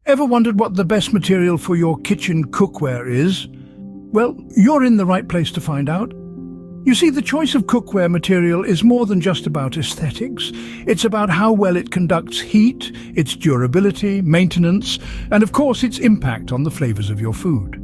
Ever wondered what the best material for your kitchen cookware is? Well, you're in the right place to find out. You see, the choice of cookware material is more than just about aesthetics. It's about how well it conducts heat, its durability, maintenance, and of course its impact on the flavors of your food.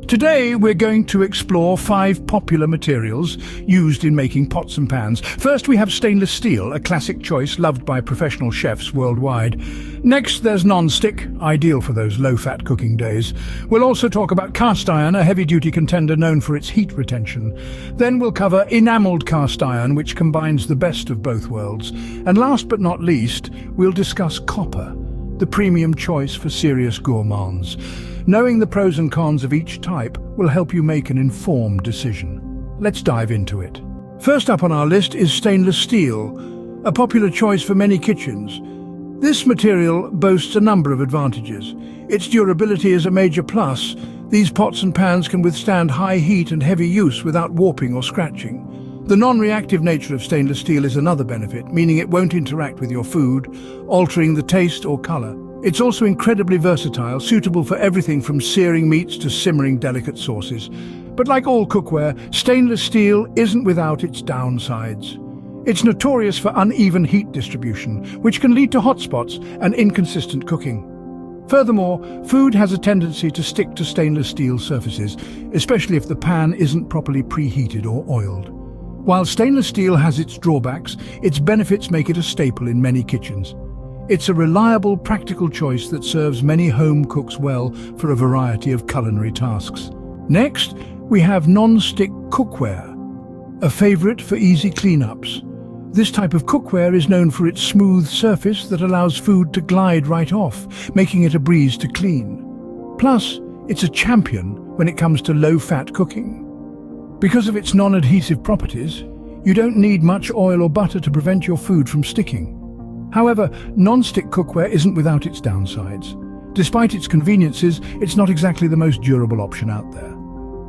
Today we're going to explore 5 popular materials used in making pots and pans. First we have stainless steel, a classic choice loved by professional chefs worldwide. Next there's non-stick, ideal for those low-fat cooking days. We'll also talk about cast iron, a heavy-duty contender known for its heat retention. Then we'll cover enameled cast iron, which combines the best of both worlds. And last but not least, we'll discuss copper, the premium choice for serious gourmands. Knowing the pros and cons of each type will help you make an informed decision. Let's dive into it. First up on our list is stainless steel, a popular choice for many kitchens. This material boasts a number of advantages. Its durability is a major plus. These pots and pans can withstand high heat and heavy use without warping or scratching. The non-reactive nature of stainless steel is another benefit, meaning it won't interact with your food, altering the taste or color. It's also incredibly versatile, suitable for everything from searing meats to simmering delicate sauces. But like all cookware, stainless steel isn't without its downsides. It's notorious for uneven heat distribution, which can lead to hot spots and inconsistent cooking. Furthermore, food has a tendency to stick to stainless steel surfaces, especially if the pan isn't properly preheated or oiled. While stainless steel has its drawbacks, its benefits make it a staple in many kitchens. It's a reliable, practical choice that serves many home cooks well for a variety of culinary tasks. Next, we have non-stick cookware, a favorite for easy cleanups. This type of cookware is known for its smooth surface that allows food to glide right off, making it a breeze to clean. Plus, it's a champion when it comes to low-fat cooking. Because of its non-adhesive properties, you don't need much oil or butter to prevent your food from sticking. However, non-stick cookware isn't without its downsides. Despite its conveniences, it's not exactly the most durable option out there.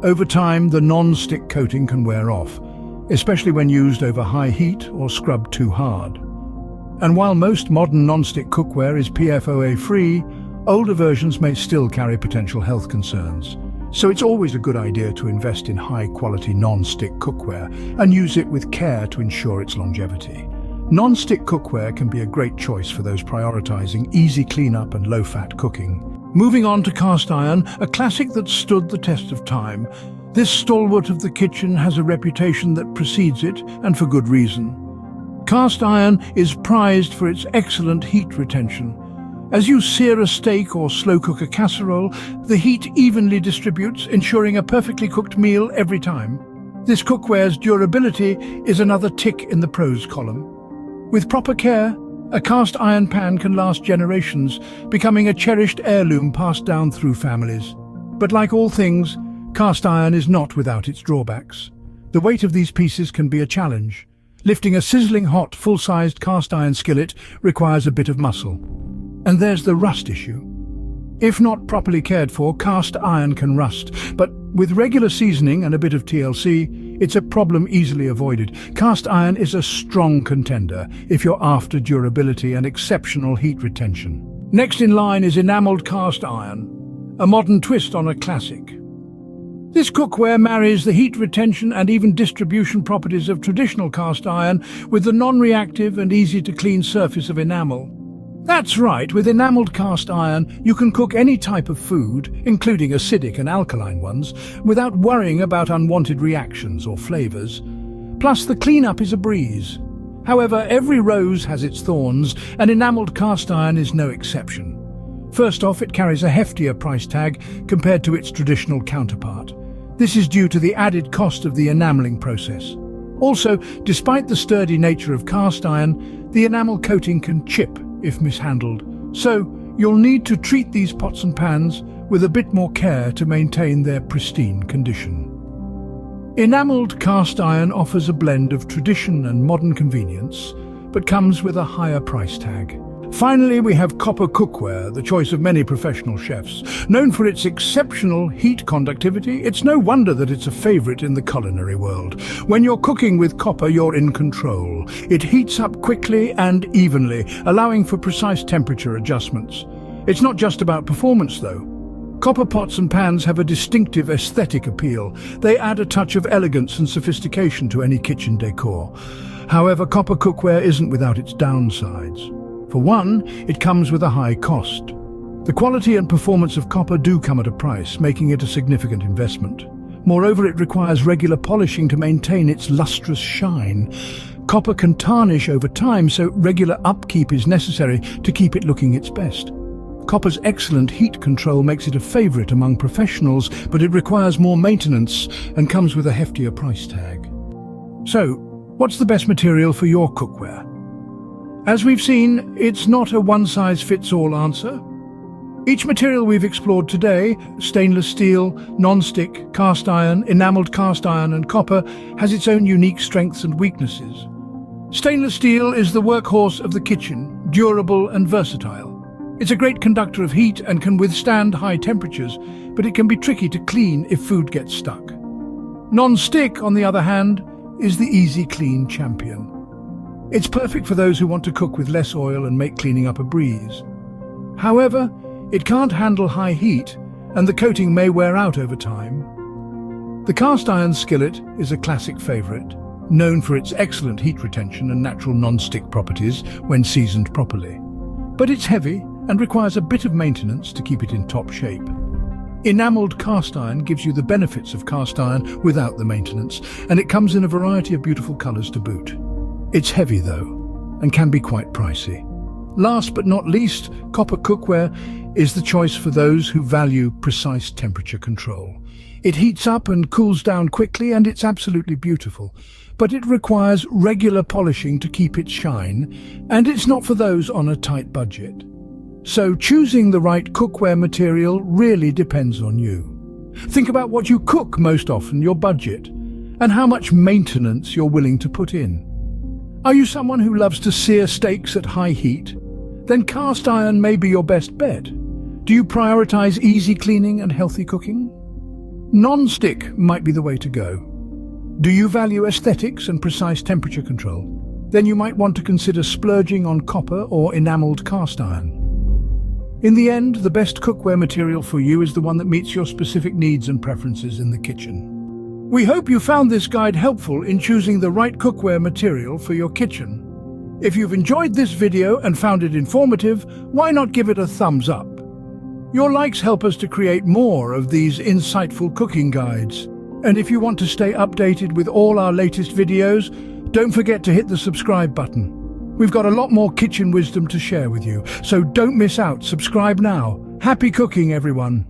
Over time, the non-stick coating can wear off, especially when used over high heat or scrubbed too hard. And while most modern non-stick cookware is PFOA-free, older versions may still carry potential health concerns. So it's always a good idea to invest in high-quality non-stick cookware and use it with care to ensure its longevity. Non-stick cookware can be a great choice for those prioritizing easy cleanup and low-fat cooking. Moving on to cast iron, a classic that stood the test of time. This stalwart of the kitchen has a reputation that precedes it, and for good reason. Cast iron is prized for its excellent heat retention. As you sear a steak or slow cook a casserole, the heat evenly distributes, ensuring a perfectly cooked meal every time. This cookware's durability is another tick in the pros column. With proper care, a cast iron pan can last generations, becoming a cherished heirloom passed down through families. But like all things, cast iron is not without its drawbacks. The weight of these pieces can be a challenge. Lifting a sizzling hot, full-sized cast iron skillet requires a bit of muscle. And there's the rust issue. If not properly cared for, cast iron can rust, but with regular seasoning and a bit of TLC, it's a problem easily avoided. Cast iron is a strong contender if you're after durability and exceptional heat retention. Next in line is enameled cast iron, a modern twist on a classic. This cookware marries the heat retention and even distribution properties of traditional cast iron with the non-reactive and easy-to-clean surface of enamel. That's right, with enameled cast iron, you can cook any type of food, including acidic and alkaline ones, without worrying about unwanted reactions or flavors. Plus, the cleanup is a breeze. However, every rose has its thorns, and enameled cast iron is no exception. First off, it carries a heftier price tag compared to its traditional counterpart. This is due to the added cost of the enameling process. Also, despite the sturdy nature of cast iron, the enamel coating can chip if mishandled. So, you'll need to treat these pots and pans with a bit more care to maintain their pristine condition. Enameled cast iron offers a blend of tradition and modern convenience, but comes with a higher price tag. Finally, we have copper cookware, the choice of many professional chefs. Known for its exceptional heat conductivity, it's no wonder that it's a favorite in the culinary world. When you're cooking with copper, you're in control. It heats up quickly and evenly, allowing for precise temperature adjustments. It's not just about performance though. Copper pots and pans have a distinctive aesthetic appeal. They add a touch of elegance and sophistication to any kitchen decor. However, copper cookware isn't without its downsides. For one, it comes with a high cost. The quality and performance of copper do come at a price, making it a significant investment. Moreover, it requires regular polishing to maintain its lustrous shine. Copper can tarnish over time, so regular upkeep is necessary to keep it looking its best. Copper's excellent heat control makes it a favorite among professionals, but it requires more maintenance and comes with a heftier price tag. So, what's the best material for your cookware? As we've seen, it's not a one-size-fits-all answer. Each material we've explored today, stainless steel, non-stick, cast iron, enameled cast iron and copper, has its own unique strengths and weaknesses. Stainless steel is the workhorse of the kitchen, durable and versatile. It's a great conductor of heat and can withstand high temperatures, but it can be tricky to clean if food gets stuck. Non-stick, on the other hand, is the easy clean champion. It's perfect for those who want to cook with less oil and make cleaning up a breeze. However, it can't handle high heat, and the coating may wear out over time. The cast iron skillet is a classic favorite, known for its excellent heat retention and natural non-stick properties when seasoned properly. But it's heavy and requires a bit of maintenance to keep it in top shape. Enameled cast iron gives you the benefits of cast iron without the maintenance, and it comes in a variety of beautiful colors to boot. It's heavy though, and can be quite pricey. Last but not least, copper cookware is the choice for those who value precise temperature control. It heats up and cools down quickly, and it's absolutely beautiful. But it requires regular polishing to keep its shine, and it's not for those on a tight budget. So choosing the right cookware material really depends on you. Think about what you cook most often, your budget, and how much maintenance you're willing to put in. Are you someone who loves to sear steaks at high heat? Then cast iron may be your best bet. Do you prioritize easy cleaning and healthy cooking? Non-stick might be the way to go. Do you value aesthetics and precise temperature control? Then you might want to consider splurging on copper or enameled cast iron. In the end, the best cookware material for you is the one that meets your specific needs and preferences in the kitchen. We hope you found this guide helpful in choosing the right cookware material for your kitchen. If you've enjoyed this video and found it informative, why not give it a thumbs up? Your likes help us to create more of these insightful cooking guides. And if you want to stay updated with all our latest videos, don't forget to hit the subscribe button. We've got a lot more kitchen wisdom to share with you, so don't miss out. Subscribe now. Happy cooking, everyone.